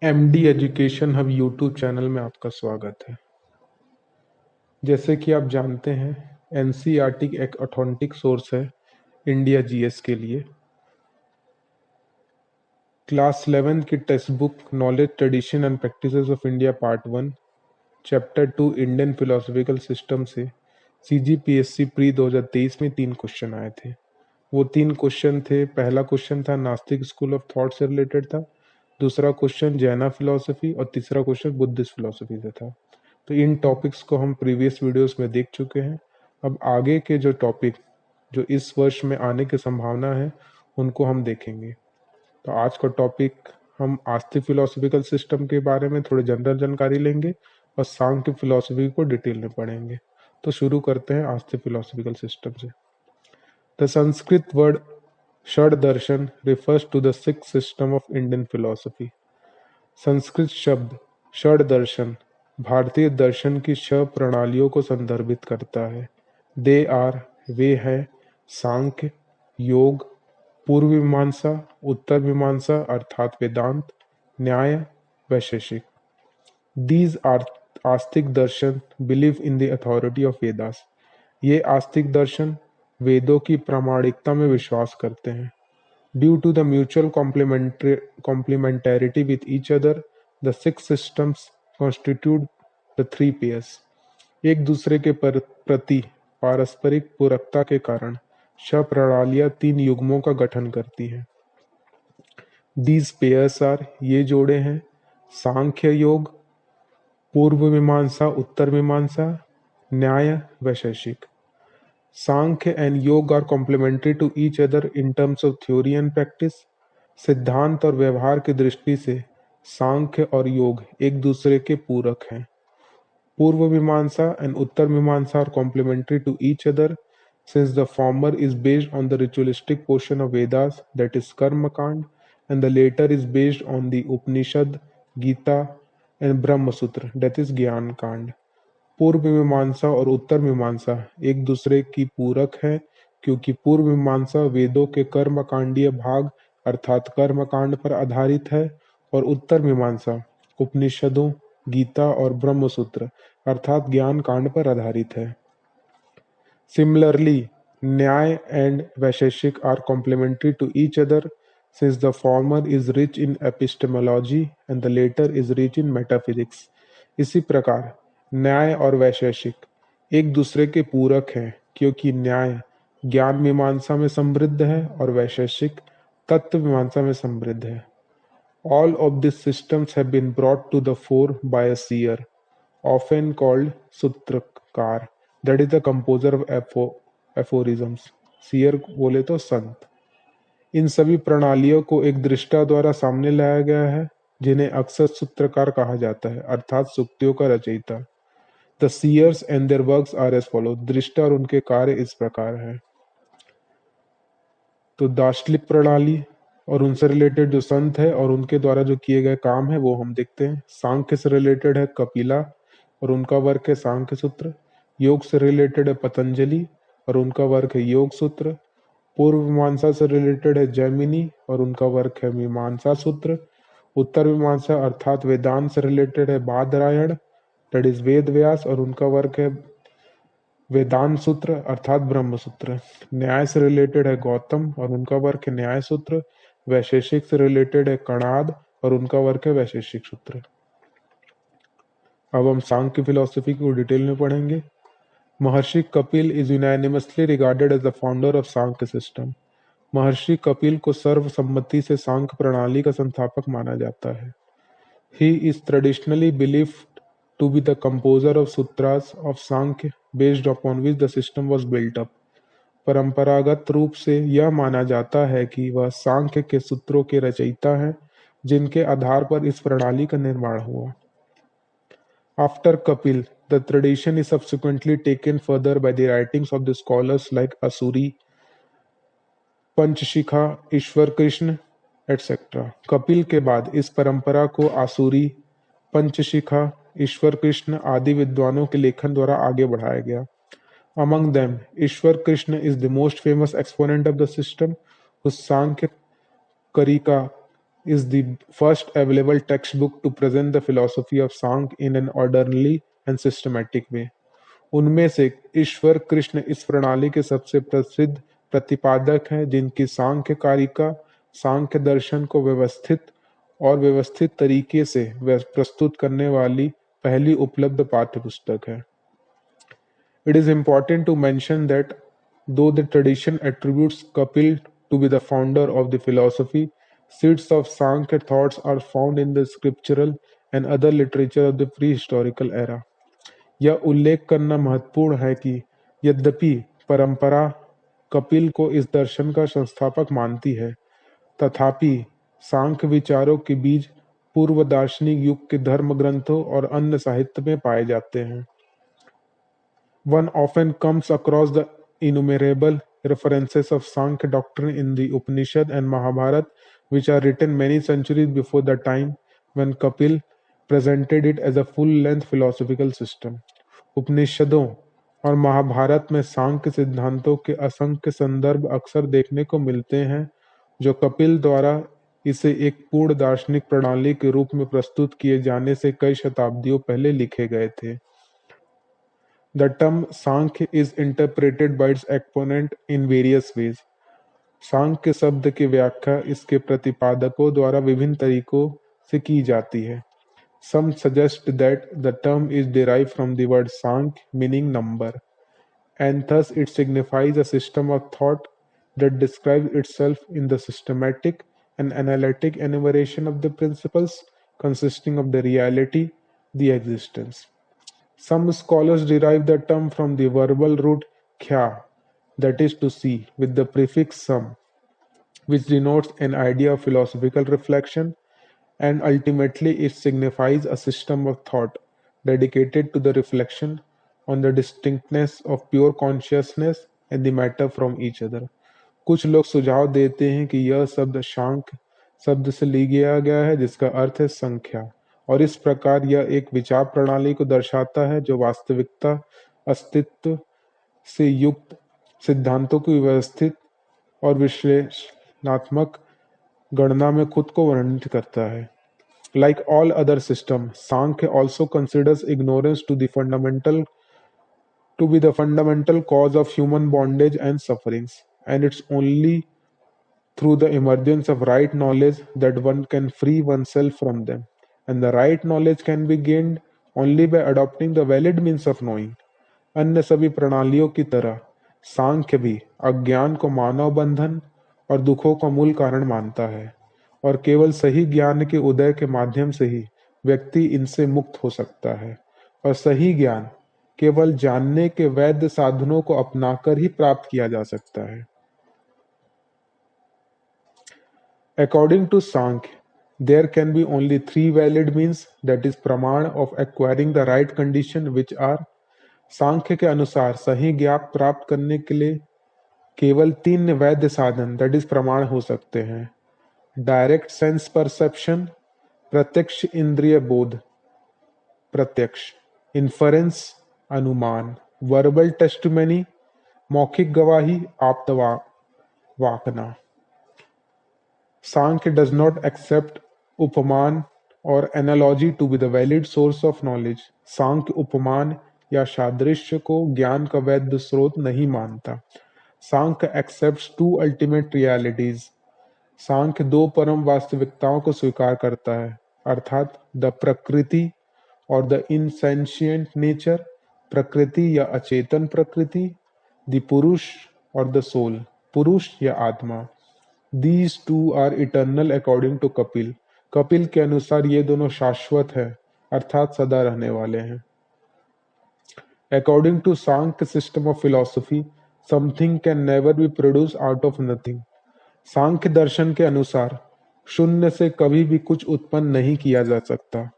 MD education hub YouTube channel में आपका स्वागत है। जैसे कि आप जानते हैं, एनसीईआरटी एक ऑथेंटिक सोर्स है इंडिया जीएस के लिए। क्लास 11 की text book knowledge tradition and practices of India part 1 chapter 2 Indian philosophical system से सीजीपीएससी प्री 2023 में 3 क्वेश्चन आए थे। वो 3 क्वेश्चन थे, पहला क्वेश्चन था नास्तिक स्कूल ऑफ थॉट से रिलेटेड था, दूसरा क्वेश्चन जैना फिलोसफी और तीसरा क्वेश्चन बुद्धिस्ट फिलोसफी से था। तो इन टॉपिक्स को हम प्रीवियस वीडियोस में देख चुके हैं। अब आगे के जो टॉपिक जो इस वर्ष में आने की संभावना है उनको हम देखेंगे। तो आज का टॉपिक हम आस्तिक फिलोसफिकल सिस्टम के बारे में थोड़ी जनरल जानकारी लेंगे और सांख्य फिलोसफी को डिटेल में पढ़ेंगे। तो शुरू करते हैं आस्तिक फिलोसफिकल सिस्टम से। The Sanskrit word shad darshan refers to the sixth system of Indian philosophy. Sanskrit शब्द षड दर्शन भारतीय दर्शन की 6 प्रणालियों को संदर्भित करता है। दे आर वे हैं सांख्य, योग, पूर्व मीमांसा, उत्तर मीमांसा अर्थात वेदांत, न्याय, वैशेषिक। These are astika darshan believe in the authority of Vedas. ये आस्तिक दर्शन वेदों की प्रामाणिकता में विश्वास करते हैं। Due to the mutual complementarity with each other, the 6 systems constitute the 3 pairs. एक दूसरे के प्रति पारस्परिक पूरकता के कारण 6 प्रणालियां 3 युग्मों का गठन करती हैं। These pairs are ये जोड़े हैं सांख्य योग, पूर्व मीमांसा Uttar Mimamsa, Nyaya Vaisheshika. Samkhya and Yoga are complementary to each other in terms of theory and practice. सिद्धांत और व्यवहार की दृष्टि से सांख्य और योग एक दूसरे के पूरक हैं। पूर्व मीमांसा and Uttar Mimamsa are complementary to each other since the former is based on the ritualistic portion of Vedas that is Karma Kanda and the latter is based on the Upanishad, Gita and Brahma Sutra that is ज्ञान कांड। पूर्व मीमांसा और उत्तर मीमांसा एक दूसरे की पूरक है क्योंकि पूर्व मीमांसा वेदों के कर्मकांडीय भाग अर्थात कर्म कांड पर आधारित है और उत्तर मीमांसा उपनिषदों, गीता और ब्रह्म सूत्र अर्थात ज्ञान कांड पर आधारित है। Similarly Nyaya and Vaisheshika are complementary to each other since the former is rich in epistemology and the later is rich in metaphysics. इसी प्रकार न्याय और वैशेषिक एक दूसरे के पूरक हैं क्योंकि न्याय ज्ञान मीमांसा में समृद्ध है और वैशेषिक तत्व मीमांसा में समृद्ध है। All of these systems have been brought to the fore by a seer, often called सूत्रकार, that is the composer of aphorisms. seer बोले तो संत। इन सभी प्रणालियों को एक दृष्टा द्वारा सामने लाया गया है जिन्हें अक्सर सूत्रकार कहा जाता है अर्थात सूक्तियों का रचयिता। The seers and their works are as follow. दृष्टा और उनके कार्य इस प्रकार हैं। तो दार्शनिक प्रणाली और उनसे रिलेटेड जो संत है और उनके द्वारा जो किए गए काम है वो हम देखते हैं। सांख्य से रिलेटेड है कपिला और उनका वर्क है सांख्य सूत्र। योग से रिलेटेड है पतंजलि और उनका वर्क है योग सूत्र। पूर्व मीमांसा से रिलेटेड है जैमिनी और उनका वर्क है मीमांसा सूत्र। उत्तर मीमांसा अर्थात वेदांत से रिलेटेड है बादरायण दैट इज वेद व्यास और उनका वर्क है वेदांत सूत्र अर्थात ब्रह्म सूत्र। न्याय से रिलेटेड है गौतम और उनका वर्क है न्याय सूत्र। वैशेषिक से रिलेटेड है कणाद और उनका वर्क है वैशेषिक सूत्र। अब हम सांख्य फिलोसफी को डिटेल में पढ़ेंगे। महर्षि Kapil is unanimously regarded as the founder of Sankhya system. महर्षि कपिल को सर्वसम्मति से सांख्य प्रणाली का संस्थापक माना जाता है। He is traditionally believed to be the composer of sutras of Sankhya based upon which the system was built up। परंपरागत रूप से यह माना जाता है कि वह सांख्य के सूत्रों के रचयिता हैं जिनके आधार पर इस प्रणाली का निर्माण हुआ। After Kapil, the tradition is subsequently taken further by the writings of the scholars like Asuri, पंचशिखा, Ishwar Krishna etc. Kapil के बाद इस परंपरा को आसुरी, पंचशिखा, ईश्वर कृष्ण आदि विद्वानों के लेखन द्वारा आगे बढ़ाया गया। Among them, Ishwar Krishna is the most famous exponent of the system, whose Sankhya Karika is the first available textbook to present the philosophy of Sankhya in an orderly and systematic way. उनमें से ईश्वर कृष्ण इस प्रणाली के सबसे प्रसिद्ध प्रतिपादक हैं, जिनकी सांख्य कारिका सांख्य दर्शन को व्यवस्थित तरीके से प्रस्तुत करने वाली पहली उपलब्ध पाठ्यपुस्तक है. It is important to mention that though the tradition attributes Kapil to be the founder of the philosophy, seeds of Sankhya thoughts are found in the scriptural and other literature of the prehistorical era. यह उल्लेख करना महत्वपूर्ण है कि यद्यपि परंपरा कपिल को इस दर्शन का संस्थापक मानती है, तथापि सांख्य विचारों के बीज पूर्व दार्शनिक युग के धर्म ग्रंथों और अन्य साहित्य में पाए जाते हैं. One often comes across the innumerable references of Sankhya doctrine in the Upanishad and Mahabharata, which are written many centuries before the time when Kapil presented it as a full-length philosophical system. उपनिषदों और महाभारत में सांख्य सिद्धांतों के असंख्य संदर्भ अक्सर देखने को मिलते हैं, जो कपिल द्वारा इसे एक पूर्ण दार्शनिक प्रणाली के रूप में प्रस्तुत किए जाने से कई शताब्दियों पहले लिखे गए थे. The term Sankhya is interpreted by its exponent in various ways. सांख्य शब्द की व्याख्या इसके प्रतिपादकों द्वारा विभिन्न तरीकों से की जाती है. Some suggest that the term is derived from the word Sankhya, meaning number, and thus it signifies a system of thought that describes itself in the systematic and analytic enumeration of the principles consisting of the reality, the existence. Some scholars derive the term from the verbal root kya, that is to see, with the prefix sam, which denotes an idea of philosophical reflection, and ultimately it signifies a system of thought dedicated to the reflection on the distinctness of pure consciousness and the matter from each other. कुछ लोग सुझाव देते हैं कि यह शब्द सांख्य शब्द से लिया गया है, जिसका अर्थ है संख्या, और इस प्रकार यह एक विचार प्रणाली को दर्शाता है जो वास्तविकता अस्तित्व से युक्त सिद्धांतों की व्यवस्थित और विश्लेषणात्मक गणना में खुद को वर्णित करता है. Like all other systems, Sankhya also considers ignorance to be the fundamental cause of human bondage and sufferings, and it's only through the emergence of right knowledge that one can free oneself from them, and the right knowledge can be gained only by adopting the valid means of knowing. अन्य सभी प्रणालियों की तरह सांख्य भी अज्ञान को मानव बंधन और दुखों का मूल कारण मानता है, और केवल सही ज्ञान के उदय के माध्यम से ही व्यक्ति इनसे मुक्त हो सकता है, और सही ज्ञान केवल जानने के वैध साधनों को अपनाकर ही प्राप्त किया जा सकता है. According to Sankhya, there can be only three valid means, that is praman of acquiring the right condition, which are. सांख्य के अनुसार सही ज्ञान प्राप्त करने के लिए केवल तीन वैध साधन, that is प्रमाण हो सकते हैं. डायरेक्ट सेंस परसेप्शन, प्रत्यक्ष इंद्रिय बोध प्रत्यक्ष, इन्फरेंस अनुमान, वर्बल टेस्टिमनी मौखिक गवाही, आप्तवाकना. Sankhya does not accept upamana or analogy to be the valid source of knowledge. Samkhya उपमान या सादृश्य को ज्ञान का वैध स्रोत नहीं मानता. सांख्य एक्सेप्ट्स टू अल्टीमेट रियलिटीज. सांख्य दो परम वास्तविकताओं को स्वीकार करता है, अर्थात द प्रकृति और द इनसेंशिएंट नेचर, प्रकृति या अचेतन प्रकृति, द पुरुष और द सोल, पुरुष या आत्मा. These two are eternal according to Kapil. Kapil के अनुसार ये दोनों शाश्वत है, अर्थात सदा रहने वाले हैं. According to Sankhya system of philosophy, something can never be produced out of nothing. सांख्य दर्शन के अनुसार शून्य से कभी भी कुछ उत्पन्न नहीं किया जा सकता.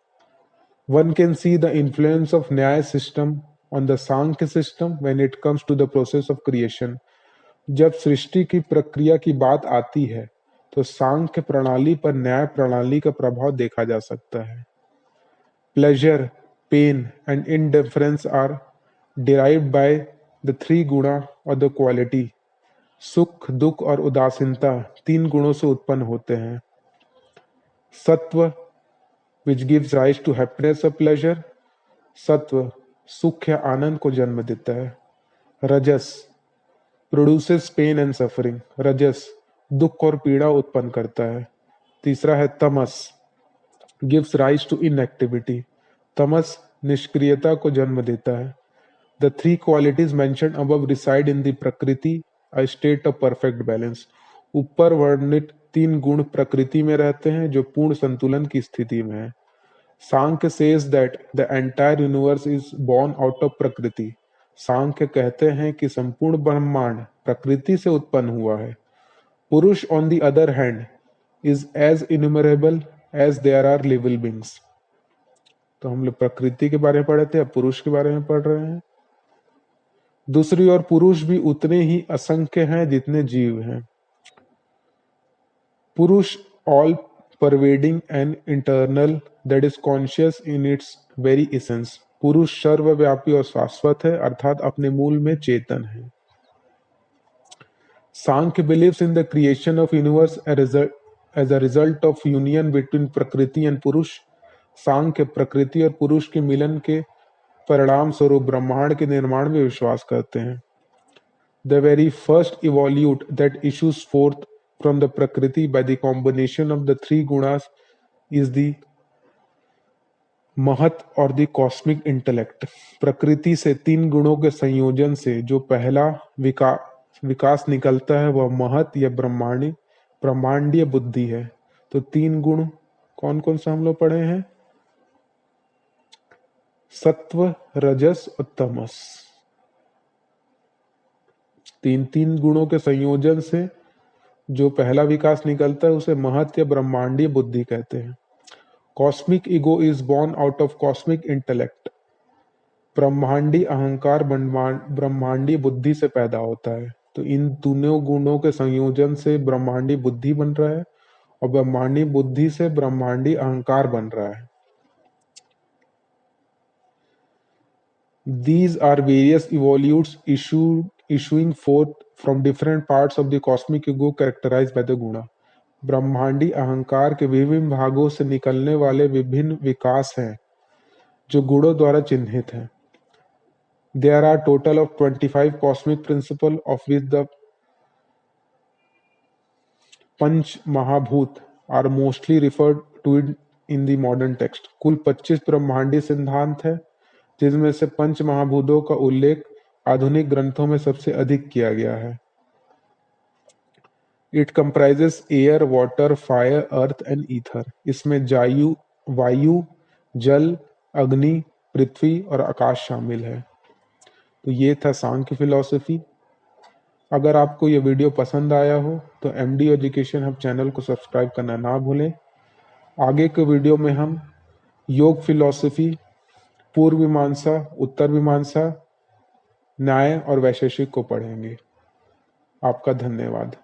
One can see the influence of न्याय system on the Sankhya system when it comes to the process of creation. जब सृष्टि की प्रक्रिया की बात आती है तो सांख्य प्रणाली पर न्याय प्रणाली का प्रभाव देखा जा सकता है. Pleasure, pain and indifference are derived by the three guna और द क्वालिटी. सुख, दुख और उदासीनता तीन गुणों से उत्पन्न होते हैं. सत्व which gives rise to happiness or pleasure, सत्व सुख या आनंद को जन्म देता है। रजस प्रोड्यूसेस पेन एंड सफरिंग, रजस दुख और पीड़ा उत्पन्न करता है। तीसरा है तमस, गिव्स राइज टू इनएक्टिविटी, तमस निष्क्रियता को जन्म देता है। The three qualities mentioned above reside in the prakriti, a state of perfect balance. ऊपर वर्णित तीन गुण प्रकृति में रहते हैं जो पूर्ण संतुलन की स्थिति में है। Samkhya says that the entire universe is born out of prakriti, Samkhya कहते हैं कि संपूर्ण ब्रह्मांड प्रकृति से उत्पन्न हुआ है। Purusha on the other hand is as innumerable as there are living beings. तो हम लोग प्रकृति के बारे में पढ़े थे, अब पुरुष के बारे में पढ़ रहे हैं। दूसरी ओर पुरुष भी उतने ही असंख्य हैं जितने जीव हैं। पुरुष all pervading and internal, that is conscious in its very essence, पुरुष सर्वव्यापी और शाश्वत है अर्थात अपने मूल में चेतन है। Samkhya believes in the creation of universe as a result of union between prakriti and purusha, Samkhya प्रकृति और पुरुष के मिलन के परिणाम स्वरूप ब्रह्मांड के निर्माण में विश्वास करते हैं। The very first evolute that issues forth from the prakriti by the combination of the three gunas is the mahat or the cosmic intellect. प्रकृति से तीन गुणों के संयोजन से जो पहला विकास निकलता है वह महत या ब्रह्मांडीय बुद्धि है। तो तीन गुण कौन कौन सा हम लोग पढ़े हैं? सत्व, रजस और तमस। तीन गुणों के संयोजन से जो पहला विकास निकलता है उसे महत या ब्रह्मांडीय बुद्धि कहते हैं। Cosmic ego is born out of cosmic intellect, ब्रह्मांडी अहंकार ब्रह्मांडी बुद्धि से पैदा होता है। तो इन दोनों गुणों के संयोजन से ब्रह्मांडी बुद्धि बन रहा है और ब्रह्मांडी बुद्धि से ब्रह्मांडी अहंकार बन रहा है। These are various evolutes issuing forth from different parts of the cosmic ego characterized by the guna. ब्रह्मांडी अहंकार के विभिन्न भागों से निकलने वाले विभिन्न विकास हैं जो गुणों द्वारा चिन्हित हैं। There are total of 25 cosmic principles of which the पंच महाभूत are mostly referred to in the modern text. कुल 25 ब्रह्मांडी सिद्धांत है जिसमें से पंच महाभूतों का उल्लेख आधुनिक ग्रंथों में सबसे अधिक किया गया है। It comprises air, water, fire, earth and ether. इसमें वायु, जल, अग्नि, पृथ्वी और आकाश शामिल है। तो ये था सांख्य फिलॉसफी। अगर आपको ये वीडियो पसंद आया हो तो एमडी एजुकेशन हब चैनल को सब्सक्राइब करना ना भूलें। आगे के वीडियो में हम योग फिलॉसफी, पूर्व मीमांसा, उत्तर मीमांसा, न्याय और वैशेषिक को पढ़ेंगे। आपका धन्यवाद।